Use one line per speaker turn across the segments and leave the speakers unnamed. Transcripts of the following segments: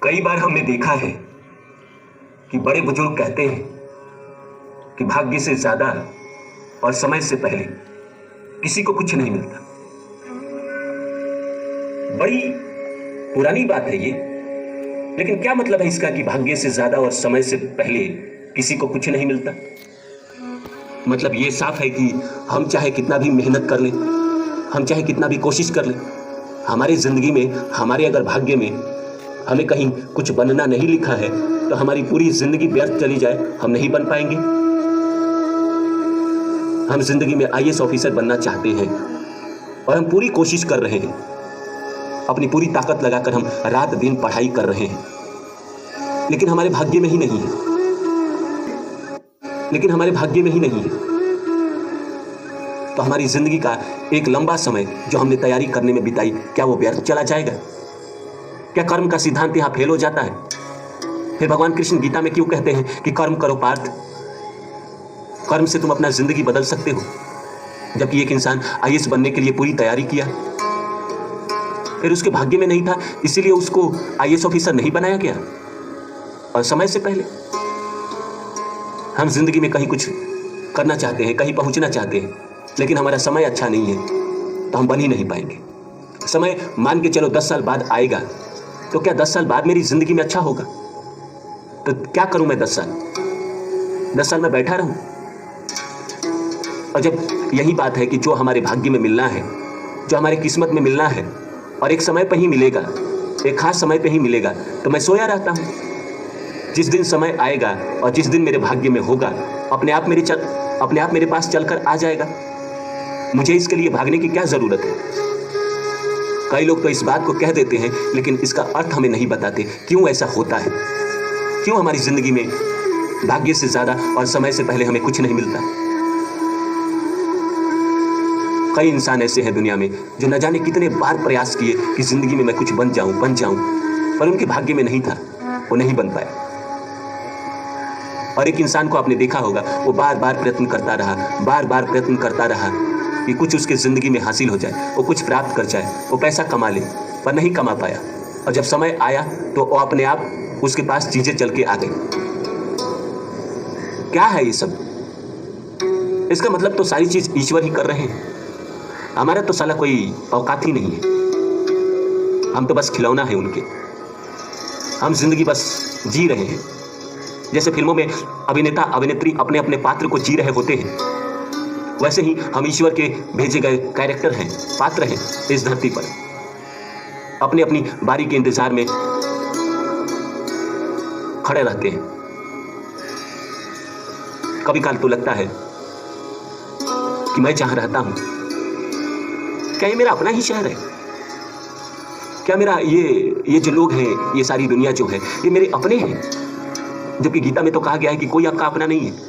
कई बार हमने देखा है कि बड़े बुजुर्ग कहते हैं कि भाग्य से ज्यादा और समय से पहले किसी को कुछ नहीं मिलता। बड़ी पुरानी बात है ये, लेकिन क्या मतलब है इसका कि भाग्य से ज्यादा और समय से पहले किसी को कुछ नहीं मिलता? मतलब ये साफ है कि हम चाहे कितना भी मेहनत कर लें, हम चाहे कितना भी कोशिश कर लें, हमारी जिंदगी में, हमारे अगर भाग्य में हमें कहीं कुछ बनना नहीं लिखा है तो हमारी पूरी जिंदगी व्यर्थ चली जाए, हम नहीं बन पाएंगे। हम जिंदगी में आईएएस ऑफिसर बनना चाहते हैं और हम पूरी कोशिश कर रहे हैं, अपनी पूरी ताकत लगाकर हम रात दिन पढ़ाई कर रहे हैं, लेकिन हमारे भाग्य में ही नहीं है, लेकिन हमारे भाग्य में ही नहीं है। तो हमारी जिंदगी का एक लंबा समय जो हमने तैयारी करने में बिताई, क्या वो व्यर्थ चला जाएगा? क्या कर्म का सिद्धांत यहां फेल हो जाता है? फिर भगवान कृष्ण गीता में क्यों कहते हैं कि कर्म करो पार्थ, कर्म से तुम अपना जिंदगी बदल सकते हो? जबकि एक इंसान आईएएस बनने के लिए पूरी तैयारी किया, फिर उसके भाग्य में नहीं था, इसीलिए उसको आईएएस ऑफिसर नहीं बनाया गया। और समय से पहले हम जिंदगी में कहीं कुछ करना चाहते हैं, कहीं पहुंचना चाहते हैं, लेकिन हमारा समय अच्छा नहीं है तो हम बन ही नहीं पाएंगे। समय मान के चलो 10 साल बाद आएगा, तो क्या 10 साल बाद मेरी जिंदगी में अच्छा होगा? तो क्या करूं मैं 10 साल में बैठा रहूं? और जब यही बात है कि जो हमारे भाग्य में मिलना है, जो हमारे किस्मत में मिलना है और एक समय पे ही मिलेगा, एक खास समय पे ही मिलेगा, तो मैं सोया रहता हूं। जिस दिन समय आएगा और जिस दिन मेरे भाग्य में होगा, अपने आप मेरे पास चलकर आ जाएगा। मुझे इसके लिए भागने की क्या जरूरत है? कई लोग तो इस बात को कह देते हैं, लेकिन इसका अर्थ हमें नहीं बताते। क्यों ऐसा होता है? क्यों हमारी जिंदगी में भाग्य से ज्यादा और समय से पहले हमें कुछ नहीं मिलता? कई इंसान ऐसे हैं दुनिया में जो न जाने कितने बार प्रयास किए कि जिंदगी में मैं कुछ बन जाऊं, पर उनके भाग्य में नहीं था, वो नहीं बन पाया। और एक इंसान को आपने देखा होगा, वो बार बार प्रयत्न करता रहा कि कुछ उसके जिंदगी में हासिल हो जाए, वो कुछ प्राप्त कर जाए, वो पैसा कमा ले, पर नहीं कमा पाया। और जब समय आया तो वो अपने आप उसके पास चीजें चल के आ गई। क्या है ये सब? इसका मतलब तो सारी चीज ईश्वर ही कर रहे हैं। हमारा तो साला कोई औकात ही नहीं है, हम तो बस खिलौना है उनके। हम जिंदगी बस जी रहे हैं। जैसे फिल्मों में अभिनेता अभिनेत्री अपने अपने पात्र को जी रहे होते हैं, वैसे ही हम ईश्वर के भेजे गए कैरेक्टर हैं, पात्र हैं इस धरती पर। अपनी अपनी बारी के इंतजार में खड़े रहते हैं। कभी काल तो लगता है कि मैं जहां रहता हूं, क्या ये मेरा अपना ही शहर है? क्या मेरा ये जो लोग हैं, ये सारी दुनिया जो है, ये मेरे अपने हैं? जबकि गीता में तो कहा गया है कि कोई आपका अपना नहीं है।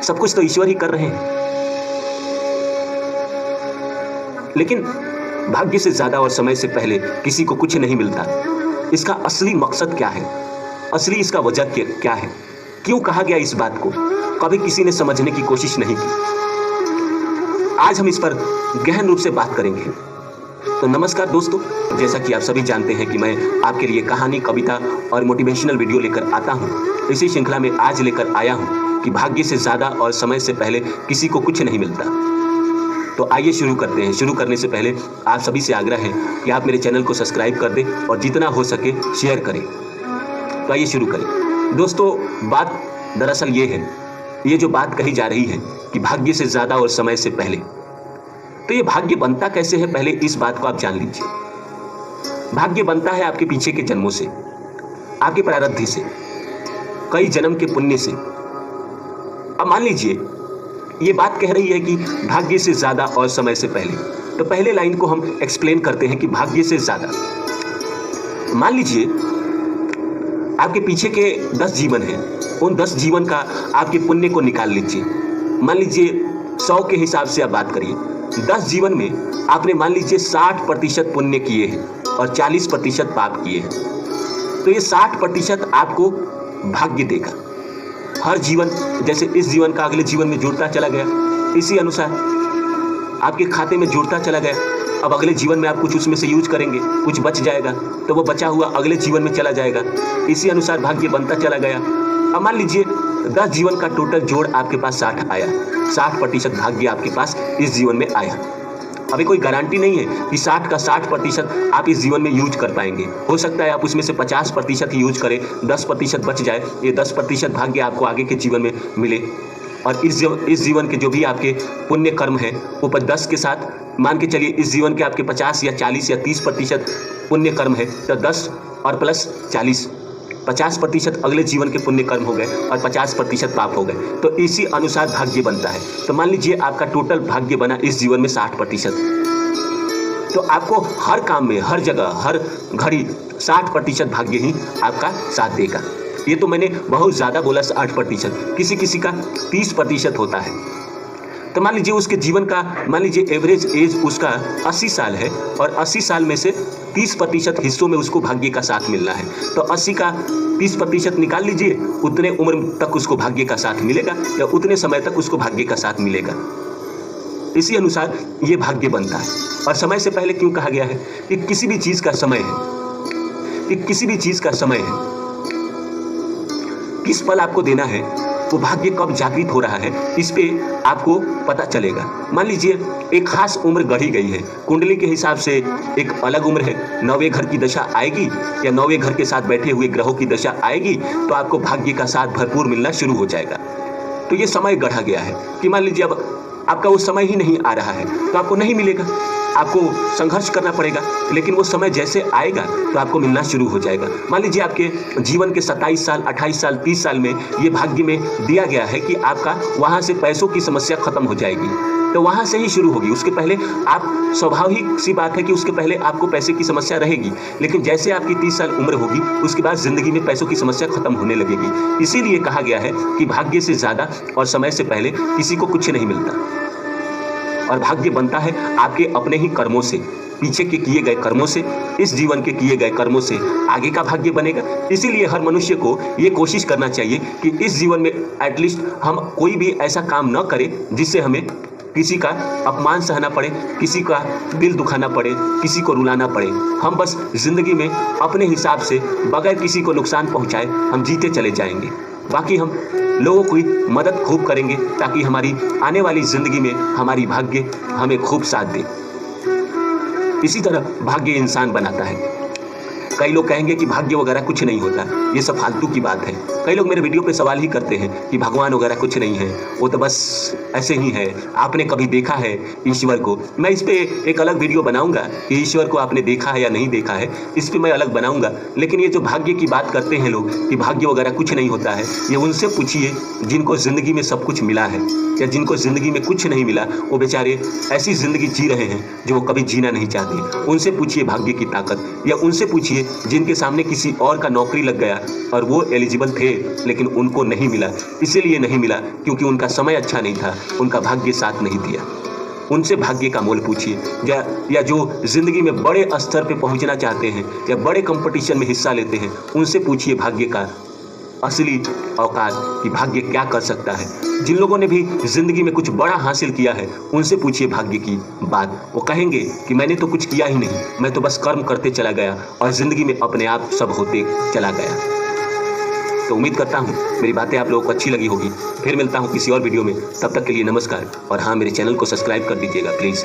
सब कुछ तो ईश्वर ही कर रहे हैं। लेकिन भाग्य से ज्यादा और समय से पहले किसी को कुछ नहीं मिलता। इसका असली मकसद क्या है? असली इसका वजह क्या है? क्यों कहा गया इस बात को? कभी किसी ने समझने की कोशिश नहीं की। आज हम इस पर गहन रूप से बात करेंगे। तो नमस्कार दोस्तों, जैसा कि आप सभी जानते हैं कि मैं आपके लिए कहानी, कविता और मोटिवेशनल वीडियो लेकर आता हूं। इसी श्रृंखला में आज लेकर आया हूं कि भाग्य से ज्यादा और समय से पहले किसी को कुछ नहीं मिलता। तो आइए शुरू करते हैं। शुरू करने से पहले आप सभी से आग्रह है कि आप मेरे चैनल को सब्सक्राइब कर दें और जितना हो सके शेयर करें। तो आइए शुरू करें। दोस्तों, बात दरअसल ये है, ये जो बात कही जा रही है कि भाग्य से ज्यादा और समय से पहले, तो ये भाग्य बनता कैसे है? पहले इस बात को आप जान लीजिए। भाग्य बनता है आपके पीछे के जन्मों से, आपके प्रारब्ध से, कई जन्म के पुण्य से। अब मान लीजिए ये बात कह रही है कि भाग्य से ज्यादा और समय से पहले, तो पहले लाइन को हम एक्सप्लेन करते हैं कि भाग्य से ज्यादा। मान लीजिए आपके पीछे के 10 जीवन हैं, उन 10 जीवन का आपके पुण्य को निकाल लीजिए। मान लीजिए 100 के हिसाब से आप बात करिए। 10 जीवन में आपने मान लीजिए 60% पुण्य किए हैं और 40% पाप किए हैं, तो ये 60% आपको भाग्य देगा। हर जीवन जैसे इस जीवन का अगले जीवन में जुड़ता चला गया, इसी अनुसार आपके खाते में जुड़ता चला गया। अब अगले जीवन में आप कुछ उसमें से यूज करेंगे, कुछ बच जाएगा, तो वो बचा हुआ अगले जीवन में चला जाएगा। इसी अनुसार भाग्य बनता चला गया। अब मान लीजिए 10 जीवन का टोटल जोड़ आपके पास 60 आया, 60% भाग्य आपके पास इस जीवन में आया। अभी कोई गारंटी नहीं है कि 60 का 60% आप इस जीवन में यूज कर पाएंगे। हो सकता है आप उसमें से 50% यूज करें, 10% बच जाए। ये 10% भाग्य आपको आगे के जीवन में मिले। और इस जीवन के जो भी आपके पुण्य कर्म हैं वो 10 के साथ मान के चलिए, इस जीवन के आपके 50 या 40 या 30% पुण्य कर्म है, तो 10 और प्लस 40, 50% अगले जीवन के पुण्य कर्म हो गए और 50% पाप हो गए। तो इसी अनुसार भाग्य बनता है। तो मान लीजिए आपका टोटल भाग्य बना इस जीवन में 60%, तो आपको हर काम में, हर जगह, हर घड़ी 60% भाग्य ही आपका साथ देगा। ये तो मैंने बहुत ज़्यादा बोला 60%, किसी किसी का 30% होता है। तो मान लीजिए उसके जीवन का, मान लीजिए एवरेज एज उसका 80 साल है और 80 साल में से 30% हिस्सों में उसको भाग्य का साथ मिलना है। तो 80 का 30% निकाल लीजिए, उतने उम्र तक उसको भाग्य का साथ मिलेगा या उतने समय तक उसको भाग्य का साथ मिलेगा। इसी अनुसार ये भाग्य बनता है। और समय से पहले क्यों कहा गया है कि किसी भी चीज़ का समय है, कि किसी भी चीज़ का समय है, किस पल आपको देना है, वो भाग्य कब जागृत हो रहा है, इस पे आपको पता चलेगा। मान लीजिए एक खास उम्र गढ़ी गई है, कुंडली के हिसाब से एक अलग उम्र है, 9वें घर की दशा आएगी या 9वें घर के साथ बैठे हुए ग्रहों की दशा आएगी, तो आपको भाग्य का साथ भरपूर मिलना शुरू हो जाएगा। तो ये समय गढ़ा गया है कि मान लीजिए अब आपका वो समय ही नहीं आ रहा है तो आपको नहीं मिलेगा, आपको संघर्ष करना पड़ेगा, लेकिन वो समय जैसे आएगा तो आपको मिलना शुरू हो जाएगा। मान लीजिए आपके जीवन के 27 साल, 28 साल, 30 साल में ये भाग्य में दिया गया है कि आपका वहाँ से पैसों की समस्या खत्म हो जाएगी, तो वहाँ से ही शुरू होगी। उसके पहले आप, स्वाभाविक सी बात है कि उसके पहले आपको पैसे की समस्या रहेगी, लेकिन जैसे आपकी 30 साल उम्र होगी उसके बाद ज़िंदगी में पैसों की समस्या खत्म होने लगेगी। इसीलिए कहा गया है कि भाग्य से ज़्यादा और समय से पहले किसी को कुछ नहीं मिलता। और भाग्य बनता है आपके अपने ही कर्मों से, पीछे के किए गए कर्मों से, इस जीवन के किए गए कर्मों से आगे का भाग्य बनेगा। इसीलिए हर मनुष्य को ये कोशिश करना चाहिए कि इस जीवन में एटलीस्ट हम कोई भी ऐसा काम न करें जिससे हमें किसी का अपमान सहना पड़े, किसी का दिल दुखाना पड़े, किसी को रुलाना पड़े। हम बस जिंदगी में अपने हिसाब से बगैर किसी को नुकसान पहुंचाए हम जीते चले जाएंगे। बाकी हम लोगों की मदद खूब करेंगे ताकि हमारी आने वाली जिंदगी में हमारी भाग्य हमें खूब साथ दे। इसी तरह भाग्य इंसान बनाता है। कई लोग कहेंगे कि भाग्य वगैरह कुछ नहीं होता, ये सब फालतू की बात है। कई लोग मेरे वीडियो पे सवाल ही करते हैं कि भगवान वगैरह कुछ नहीं है, वो तो बस ऐसे ही है, आपने कभी देखा है ईश्वर को? मैं इस पे एक अलग वीडियो बनाऊंगा कि ईश्वर को आपने देखा है या नहीं देखा है, इस पे मैं अलग बनाऊंगा। लेकिन ये जो भाग्य की बात करते हैं लोग कि भाग्य वगैरह कुछ नहीं होता है, ये उनसे पूछिए जिनको ज़िंदगी में सब कुछ मिला है, या जिनको ज़िंदगी में कुछ नहीं मिला, वो बेचारे ऐसी ज़िंदगी जी रहे हैं जो वो कभी जीना नहीं चाहते। उनसे पूछिए भाग्य की ताकत, या उनसे पूछिए जिनके सामने किसी और का नौकरी लग गया और वो एलिजिबल थे लेकिन उनको नहीं मिला। इसीलिए नहीं मिला क्योंकि उनका समय अच्छा नहीं था, उनका भाग्य साथ नहीं दिया। उनसे भाग्य का मोल पूछिए। या जो ज़िंदगी में बड़े स्तर पे पहुंचना चाहते हैं या बड़े कंपटीशन में हिस्सा लेते हैं, उनसे पूछिए भाग्य का असली औकात कि भाग्य क्या कर सकता है। जिन लोगों ने भी जिंदगी में कुछ बड़ा हासिल किया है, उनसे पूछिए भाग्य की बात। वो कहेंगे कि मैंने तो कुछ किया ही नहीं, मैं तो बस कर्म करते चला गया और जिंदगी में अपने आप सब होते चला गया। तो उम्मीद करता हूँ मेरी बातें आप लोगों को अच्छी लगी होगी। फिर मिलता हूँ किसी और वीडियो में, तब तक के लिए नमस्कार। और हाँ, मेरे चैनल को सब्सक्राइब कर दीजिएगा प्लीज़।